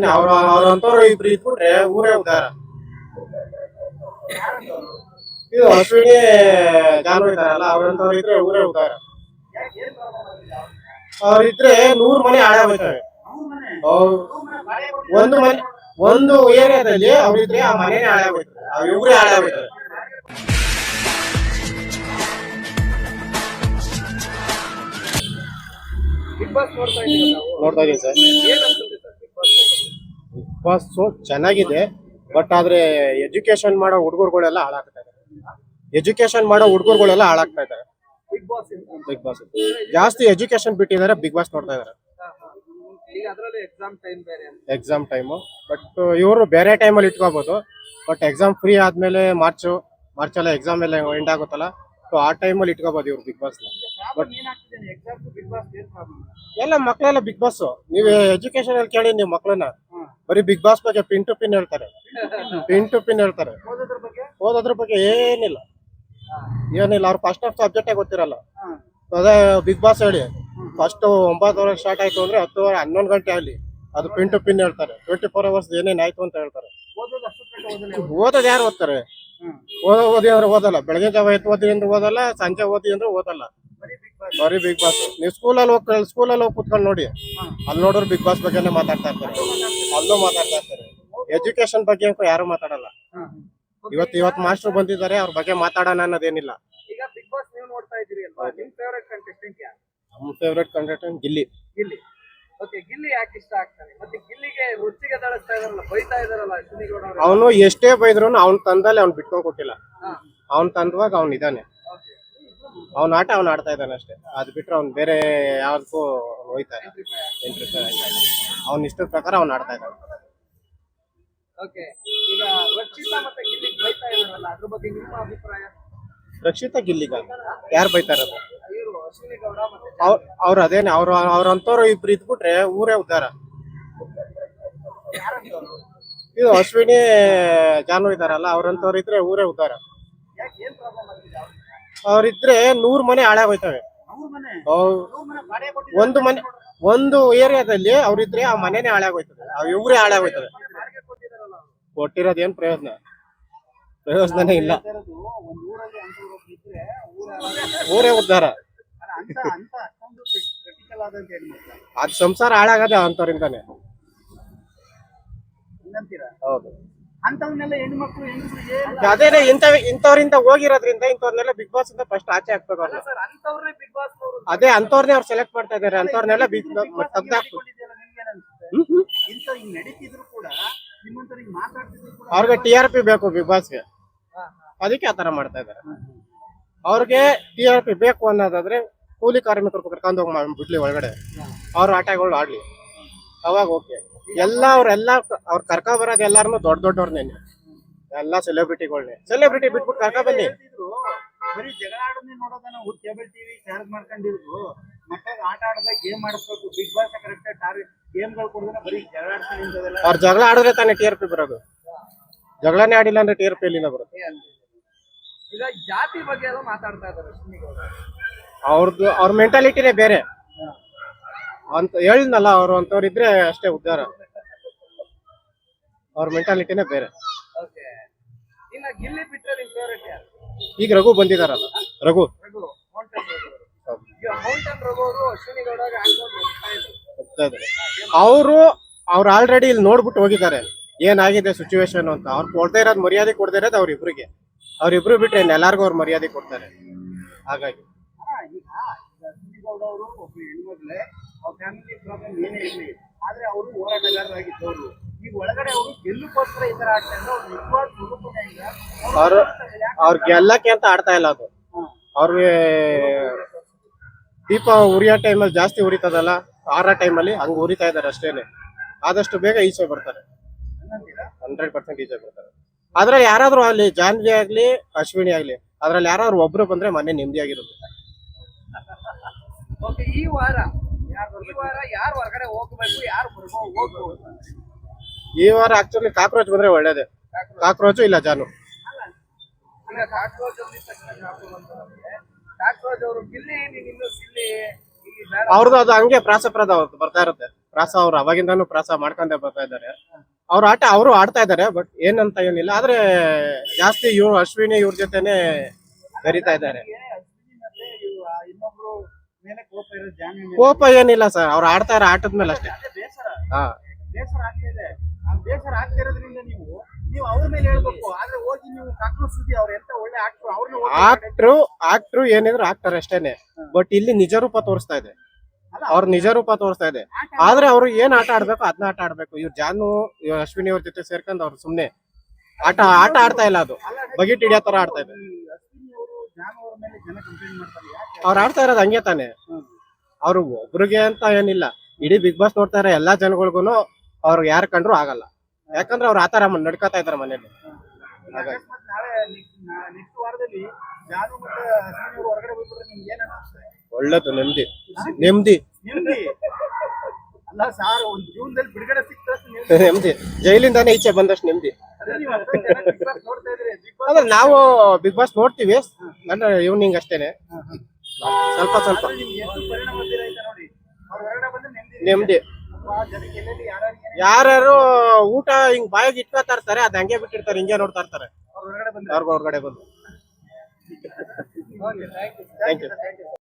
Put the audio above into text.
ಅವ್ರಂತವ್ರು ಇಬ್ರು ಇದ್ಬಿಟ್ರೆ ಊರೇ ಉದ್ದಾರ. ಇದು ಅಶ್ವಿನಿ ಜಾನು ಇದಾರಲ್ಲ, ಅವ್ರಂತವ್ರು ಇದ್ರೆ ಊರೇ ಉದ್ದಾರ. ಅವ್ರಿದ್ರೆ 100 ಮನೆ ಹಾಳಾಗೋಯ್ತವೆ. ಒಂದು ಏರಿಯಾದಲ್ಲಿ ಅವ್ರಿದ್ರೆ ಆ ಮನೆನೇ ಹಾಳಾಗೋಯ್ತವೆ, ಆ ಊರೇ ಹಾಳಾಗೋಯ್ತವೆ. ನೋಡ್ತಾ ಇದೀನಿ ಸರ್. ಬಿಗ್ ಬಾಸ್ ಚೆನ್ನಾಗಿದೆ, ಬಟ್ ಆದ್ರೆ ಎಜುಕೇಶನ್ ಮಾಡೋ ಹುಡುಗರುಗಳೆಲ್ಲ ಹಾಳಾಗ್ತಾ ಇದ್ದಾರೆ. ಹಾಳಾಗ್ತಾ ಇದ್ದಾರೆ. ಬಿಗ್ ಬಾಸ್ ಜಾಸ್ತಿ ಎಜುಕೇಶನ್ ಬಿಟ್ಟಿದ್ದಾರೆ, ಬಿಗ್ ಬಾಸ್ ನೋಡ್ತಾ ಇದಾರೆ. ಎಕ್ಸಾಮ್ ಟೈಮು, ಬಟ್ ಇವರು ಬೇರೆ ಟೈಮಲ್ಲಿ ಇಟ್ಕೋಬಹುದು. ಬಟ್ ಎಕ್ಸಾಮ್ ಫ್ರೀ ಆದ್ಮೇಲೆ ಮಾರ್ಚ್ ಎಕ್ಸಾಮ್ ಎಲ್ಲ ಎಂಡ್ ಆಗುತ್ತಲ್ಲ, ಸೊ ಆ ಟೈಮಲ್ಲಿ ಇಟ್ಕೋಬಹುದು ಇವ್ರು ಬಿಗ್ ಬಾಸ್. ಬಟ್ ಎಲ್ಲ ಮಕ್ಕಳೆಲ್ಲ ಬಿಗ್ ಬಾಸ್. ನೀವು ಎಜುಕೇಶನ್ ಅಲ್ಲಿ ಕೇಳಿ ನೀವು ಮಕ್ಕಳನ್ನ, ಬರೀ ಬಿಗ್ ಬಾಸ್ ಬಗ್ಗೆ ಪಿನ್ ಟು ಪಿನ್ ಹೇಳ್ತಾರೆ. ಓದೋದ್ರ ಬಗ್ಗೆ ಏನಿಲ್ಲ. ಅವ್ರು ಫಸ್ಟ್ ಆಫ್ ಸಬ್ಜೆಕ್ಟೇ ಗೊತ್ತಿರಲ್ಲ. ಅದೇ ಬಿಗ್ ಬಾಸ್ ಹೇಳಿ, ಫಸ್ಟ್ 9 ಸ್ಟಾರ್ಟ್ ಆಯ್ತು ಅಂದ್ರೆ 10 11 ಗಂಟೆ ಆಗಲಿ ಅದು ಪಿನ್ ಟು ಪಿನ್ ಹೇಳ್ತಾರೆ. 24 ಅವರ್ಸ್ ಏನೇನಾಯ್ತು ಅಂತ ಹೇಳ್ತಾರೆ. ಓದೋದು ಯಾರು ಓದ್ತಾರೆ? ಓದಿ ಅಂದ್ರೆ ಓದಲ್ಲ. ಬೆಳಗ್ಗೆ ಜಾವ ಎತ್ತು ಓದಿ ಅಂದ್ರೆ ಓದಲ್ಲ, ಸಂಜೆ ಓದಿ ಅಂದ್ರೆ ಓದಲ್ಲ. ಬರೀ ಬಿಗ್ ಬಾಸ್. ನೀವು ಸ್ಕೂಲಲ್ಲಿ ಹೋಗಿ ಕುತ್ಕೊಂಡು ನೋಡಿ, ಅಲ್ಲಿ ನೋಡಿದ್ರೆ ಬಿಗ್ ಬಾಸ್ ಬಗ್ಗೆನೇ ಮಾತಾಡ್ತಾ ಇರ್ತಾರೆ. ಅಲ್ಲೂ ಮಾತಾಡ್ತಾ ಇರ್ತಾರೆ. ಎಜುಕೇಶನ್ ಬಗ್ಗೆ ಅಂತೂ ಯಾರು ಮಾತಾಡಲ್ಲ. ಇವತ್ತು ಮಾಸ್ಟರ್ ಬಂದಿದ್ದಾರೆ, ಅವ್ರ ಬಗ್ಗೆ ಮಾತಾಡೋಣ ಅನ್ನೋದೇನಿಲ್ಲ. ನಮ್ಮ ಫೇವ್ರೆಟ್ ಕಂಟೆಸ್ಟೆಂಟ್ ಗಿಲ್ಲಿ. ಅವನು ಎಷ್ಟೇ ಬೈದ್ರು ಅವ್ನ ತಂದಲ್ಲಿ ಅವ್ನು ಬಿಟ್ಕೊಂಡ್ ಕೊಟ್ಟಿಲ್ಲ. ಅವ್ನ್ ತಂದವಾಗ ಅವ್ನ್ ಇದಾನೆ. ಅವ್ನ ಆಟ ಅವ್ನು ಆಡ್ತಾ ಇದ್ದಾನೆ ಅಷ್ಟೇ. ಅದು ಬಿಟ್ರೆ ಅವ್ನು ಬೇರೆ ಯಾವ್ದಕ್ಕೂ ಹೋಯ್ತಾರೆ. ಅವ್ನ ಇಷ್ಟದ ಪ್ರಕಾರ ಅವ್ನು ಆಡ್ತಾ ಇದ್ದಾನೆ. ರಕ್ಷಿತಾ ಗಿಲ್ಲಿಗ ಯಾರು ಬೈತಾ ಇರೋದು? ಅವ್ರು ಅದೇನೆ, ಅವ್ರಂತವ್ರು ಇಬ್ರು ಇದ್ಬಿಟ್ರೆ ಊರೇ ಉದ್ದಾರ. ಇದು ಅಶ್ವಿನಿ ಜಾನು ಇದಾರಲ್ಲ, ಅವ್ರಂತವ್ರು ಇದ್ರೆ ಊರೇ ಉದ್ದಾರ. ಅವ್ರಿದ್ರೆ 100 ಮನೆ ಹಾಳಾಗೋಯ್ತವೆ. ಒಂದು ಏರಿಯಾದಲ್ಲಿ ಅವ್ರಿದ್ರೆ ಆ ಮನೆನೇ ಹಾಳಾಗೋಯ್ತದೆ, ಆ ಊರೇ ಹಾಳಾಗೋಯ್ತದೆ. ಕೊಟ್ಟಿರೋದು ಏನ್ ಪ್ರಯೋಜನನೇ ಇಲ್ಲ. ಊರೇ ಉದ್ದಾರ. ಅದ್ ಸಂಸಾರ ಹಾಳಾಗದೆ ಅಂತವ್ರಿಂದಾನೆ. ಹೌದು. ಅದೇನೆ ಇಂಥವ್ರಿಂದ ಹೋಗಿರೋದ್ರಿಂದ ಇಂಥವ್ರನ್ನೆಲ್ಲ ಬಿಗ್ ಬಾಸ್ ಇಂದ ಫಸ್ಟ್ ಆಚೆ ಹಾಕ್ಬೇಕು. ಅದೇ ಅಂತವ್ರನ್ನೇ ಅವ್ರು ಸೆಲೆಕ್ಟ್ ಮಾಡ್ತಾ ಇದಾರೆ. ಅಂತವ್ರನ್ನೆಲ್ಲ ಬಿಗ್ ಬಾಸ್ ತೆಗ್ದಾಕ್ಬೇಕು. ಅವ್ರಿಗೆ TRP ಬೇಕು ಬಿಗ್ ಬಾಸ್ಗೆ, ಅದಕ್ಕೆ ಆತರ ಮಾಡ್ತಾ ಇದಾರೆ. ಅವ್ರಿಗೆ TRP ಬೇಕು ಅನ್ನೋದಾದ್ರೆ ಕೂಲಿ ಕಾರ್ಮಿಕರು ಕರ್ಕೊಂಡು ಹೋಗಿ ಬಿಡ್ಲಿ ಒಳಗಡೆ, ಅವ್ರ ಆಟಗಳು ಆಡ್ಲಿ, ಅವಾಗ ಓಕೆ. ಅವ್ರು ಕರ್ಕೊ ಬರೋದು ಎಲ್ಲಾರು ದೊಡ್ಡವ್ರನ್ನೇನೆ, ಎಲ್ಲಾ ಸೆಲೆಬ್ರಿಟಿ ಬಿಟ್ಬಿಟ್ಟು ಕರ್ಕೊ ಬನ್ನಿ. ಬರೀ ಜಗಳ ಆಡೋದನ್ನ ನೋಡೋದನ್ನ ಕೇಬಲ್ ಟಿವಿ ಚಾರ್ಜ್ ಮಾಡ್ಕೊಂಡಿರೋದು, ಮಕ್ಕಳಿಗೆ ಆಟ ಆಡೋದ ಗೇಮ್ ಆಡಿಸ್ಬೇಕು. ಬಿಗ್ ಬಾಸ್ ಕರೆಕ್ಟ್ ಗೇಮ್ಗಳು ಕೊಡೋದನ್ನ ಬರೀ ಜಗಳ ಆಡ್ತಾನೆ ನಿಂತದಲ್ಲ. ಅವ್ರು ಜಗಳ ಆಡಿದ್ರೆ ತಾನೇ TRP ಬರೋದು. ಜಗಳನೇ ಆಡಿಲ್ಲ ಅಂದ್ರೆ TRP ಎಲ್ಲಿಂದ ಬರುತ್ತೆ? ಈಗ ಜಾತಿ ಬಗ್ಗೆ ಎಲ್ಲ ಮಾತಾಡ್ತಾ ಇದ್ದಾರೆ. ಅವ್ರ ಮೆಂಟಾಲಿಟಿನೇ ಬೇರೆ ಅಂತ ಹೇಳಿದ್ನಲ್ಲ. ಅವ್ರು ಅಂತವ್ರು ಇದ್ರೆ ಅಷ್ಟೇ ಉದ್ದಾರ. ಅವ್ರ ಮೆಂಟಾಲಿಟಿನೇ ಬೇರೆ. ಈಗ ರಘು ಬಂದಿದಾರಲ್ಲ, ರಘು ಅವ್ರು ಆಲ್ರೆಡಿ ಇಲ್ಲಿ ನೋಡ್ಬಿಟ್ಟು ಹೋಗಿದ್ದಾರೆ ಏನಾಗಿದೆ ಸಿಚುವೇಶನ್ ಅಂತ. ಅವ್ರು ಕೊಡ್ತಾ ಇರೋದು ಮರ್ಯಾದೆ ಕೊಡ್ತಾ ಇರೋದು ಅವ್ರಿಬ್ರು ಬಿಟ್ರೆ ಎಲ್ಲಾರ್ಗು ಅವ್ರು ಮರ್ಯಾದೆ ಕೊಡ್ತಾರೆ. ಹಾಗಾಗಿ ಆದ್ರೆ ಅವರು ಹೋರಾಟಗಾರರಾಗಿದ್ದವರು. ಈಗ ಒಳಗಡೆ ಅವರು ಗೆಲ್ಲುಕೋಸ್ಕರ ಈ ತರ ಅವ್ರ ಗೆಲ್ಲಕ್ಕೆ ಅಂತ ಆಡ್ತಾ ಇಲ್ಲ. ಅದು ಅವ್ರಿಗೆ ದೀಪ ಉರಿಯೋ ಟೈಮಲ್ಲಿ ಜಾಸ್ತಿ ಉರಿತದಲ್ಲ, ಆರೋ ಟೈಮಲ್ಲಿ ಹಂಗ ಉರಿತಾ ಇದಾರೆ ಅಷ್ಟೇನೆ. ಆದಷ್ಟು ಬೇಗ ಈಚೆ ಬರ್ತಾರೆ, 100% ಈಚೆ ಬರ್ತಾರೆ. ಅದ್ರಲ್ಲಿ ಯಾರಾದ್ರೂ ಆಗ್ಲಿ, ಜಾನ್ವಿ ಆಗ್ಲಿ ಅಶ್ವಿನಿ ಆಗ್ಲಿ, ಅದ್ರಲ್ಲಿ ಯಾರಾದ್ರೂ ಒಬ್ರು ಬಂದ್ರೆ ಮನೆ ನೆಮ್ಮದಿಯಾಗಿರುತ್ತೆ. ಈ ವಾರ ಯಾರು ಹೊರಗಡೆ ಹೋಗ್ಬೇಕು, ಯಾರು ಹೋಗ್ಬೋದು? ಈ ವಾರ ಆಕ್ಚುಲಿ ಕಾಕ್ರೋಚ್ ಬಂದ್ರೆ ಒಳ್ಳೇದೇ. ಕಾಕ್ರೋಚು ಇಲ್ಲ ಜಾನು. ಅವ್ರದ್ದು ಅದು ಹಂಗೆ ಪ್ರಾಸಪ್ರದ ಬರ್ತಾ ಇರುತ್ತೆ. ಪ್ರಾಸ ಅವ್ರು ಅವಾಗಿಂದಾನು ಪ್ರಾಸ ಮಾಡ್ಕೊಂಡೇ ಬರ್ತಾ ಇದ್ದಾರೆ. ಅವ್ರ ಆಟ ಅವರು ಆಡ್ತಾ ಇದ್ದಾರೆ, ಬಟ್ ಏನಂತ ಏನಿಲ್ಲ. ಆದ್ರೆ ಜಾಸ್ತಿ ಇವ್ರು ಅಶ್ವಿನಿ ಇವ್ರ ಜೊತೆನೆ ಬೆರಿತಾ ಇದ್ದಾರೆ. ಅಶ್ವಿನಿ ಮತ್ತೆ ಇನ್ನೊಬ್ರು ಮೇಲೆ ಕೋಪ ಇರೋದು ಜಾನ್ವಿ ಮೇಲೆ. ಕೋಪ ಏನಿಲ್ಲ ಸರ್, ಅವ್ರು ಆಡ್ತಾ ಇರೋ ಆಟದ ಮೇಲೆ ಅಷ್ಟೇ. ಅದೇ ಬೇಸರ ಹಾ ಬೇಸರ ಆಗ್ತಿದೆ. ಆ ಬೇಸರ ಆಗ್ತಿರೋದ್ರಿಂದ ನೀವು ಅವ್ರ ಮೇಲೆ ಹೇಳ್ಬೇಕು. ಆದ್ರೆ ಹೋಗಿ ನೀವು ಕಾಕ್ರೋ ಸುದ್ದಿ ಅವ್ರ ಎಂತ ಒಳ್ಳೆ ಆಕ್ಟ್ರು ಆಕ್ಟ್ರು ಏನಿದ್ರು ಆಕ್ಟರ್ ಅಷ್ಟೇನೆ. ಬಟ್ ಇಲ್ಲಿ ನಿಜ ರೂಪ ತೋರಿಸ್ತಾ ಇದೆ, ಅವ್ರ ನಿಜ ರೂಪ ತೋರಿಸ್ತಾ ಇದೆ. ಆದ್ರೆ ಅವ್ರು ಏನ್ ಆಟ ಆಡ್ಬೇಕು ಅದನ್ನ ಆಟ ಆಡ್ಬೇಕು. ಇವ್ರು ಜಾನು ಇವ್ರು ಅಶ್ವಿನಿ ಅವ್ರ ಜೊತೆ ಸೇರ್ಕೊಂಡು ಅವ್ರು ಸುಮ್ನೆ ಆಟ ಆಡ್ತಾ ಇಲ್ಲ, ಅದು ಬಗೆಟ್ ಹಿಡಿಯೋ ತರ ಆಡ್ತಾ ಇದೆ. ಅಶ್ವಿನಿ ಅವರು ಜಾನು ಅವ್ರ ಮೇಲೆ ಜನ ಕಂಪ್ಲೇಂಟ್ ಮಾಡ್ತಾರೆ. ಯಾಕೆ? ಅವ್ರು ಆಡ್ತಾ ಇರೋದು ಹಂಗೆ ತಾನೆ. ಅವ್ರು ಒಬ್ರಿಗೆ ಅಂತ ಏನಿಲ್ಲ, ಇಡೀ ಬಿಗ್ ಬಾಸ್ ನೋಡ್ತಾ ಇರೋ ಎಲ್ಲಾ ಜನಗಳಿಗೂ ಅವ್ರು ಯಾರು ಕಂಡ್ರು ಆಗಲ್ಲ. ಯಾಕಂದ್ರೆ ಅವ್ರು ಆತರ ನಡ್ಕೋತಾ ಇದಾರೆ ಮನೇಲಿ. ಅಕಸ್ಮಾತ್ ನಾಳೆ ನೆಕ್ಸ್ಟ್ ವಾರದಲ್ಲಿ ಜಾನು ಮತ್ತೆ ಅಶ್ವಿನಿ ಅವರು ಹೊರಗಡೆ ಹೋಗ್ಬಿಟ್ರೆ ನಿಮ್ಗೆ ಏನ್ ಅನ್ಸುತ್ತೆ? ಒಳ್ಳೇದು, ನೆಮ್ಮದಿ ನೆಮ್ಮದಿ ನಿಮ್ದಿ ಅಲ್ಲ ಸಾರ್, ಒಂದ್ ಜೀವನದಲ್ಲಿ ಬಿಡುಗಡೆ ಸಿಕ್ತಷ್ಟು ನೆಮ್ಮದಿ. ಜೈಲಿಂದಾನೇ ಈಚೆ ಬಂದಷ್ಟು ನೆಮ್ಮದಿ. ನೀವು ಅಷ್ಟೊಂದ್ ಜನ Big Boss ನೋಡ್ತಾ ಇದ್ರಿ. Big Boss ಅಂದ್ರೆ ನಾವು ಬಿಗ್ ಬಾಸ್ ನೋಡ್ತೀವಿ, ಅಂದ್ರೆ ಈವ್ನಿಂಗ್ ಅಷ್ಟೇನೆ, ಸ್ವಲ್ಪ ಸ್ವಲ್ಪ ನಿಮ್ಗೆ ಎಷ್ಟು ಪರಿಣಾಮ ಬೀರೈತೆ ನೋಡಿ. ಅವ್ರು ಹೊರಗಡೆ ಬಂದ್ರೆ ನೆಮ್ಮದಿ. ಜನಕ್ಕೆ ಎಲ್ಲೆಲ್ಲಿ ಯಾರ್ಯಾರಿಗೆ ಯಾರು ಊಟ ಹಿಂಗ್ ಬಾಯಿಗೆ ಇಟ್ಕೋತಾ ಇರ್ತಾರೆ, ಅದ್ ಹಂಗೆ ಬಿಟ್ಟಿರ್ತಾರೆ, ಹಿಂಗೆ ನೋಡ್ತಾ ಇರ್ತಾರೆ. ಅವ್ರು ಹೊರಗಡೆ ಬಂದ್ರೆ ಅವ್ರಿಗೆ ಹೊರಗಡೆ ಬಂದು ಥ್ಯಾಂಕ್ ಯು. Thank you.